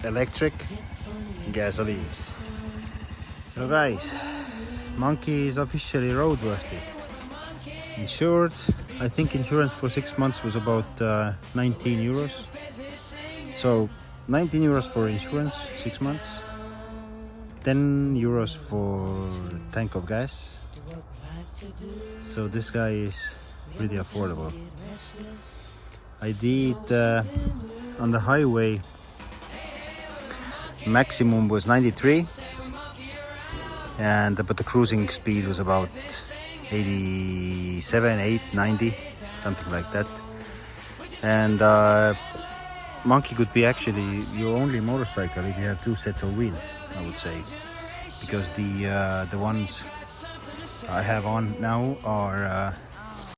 electric, gasoline. So guys, Monkey is officially roadworthy. Insured. I think insurance for 6 months was about 19 euros. So 19 euros for insurance, 6 months. 10 euros for tank of gas. So this guy is pretty affordable. I did on the highway, maximum was 93, but the cruising speed was about 87, 8, 90, something like that. And Monkey could be actually your only motorcycle if you have 2 sets of wheels, I would say, because the ones I have on now are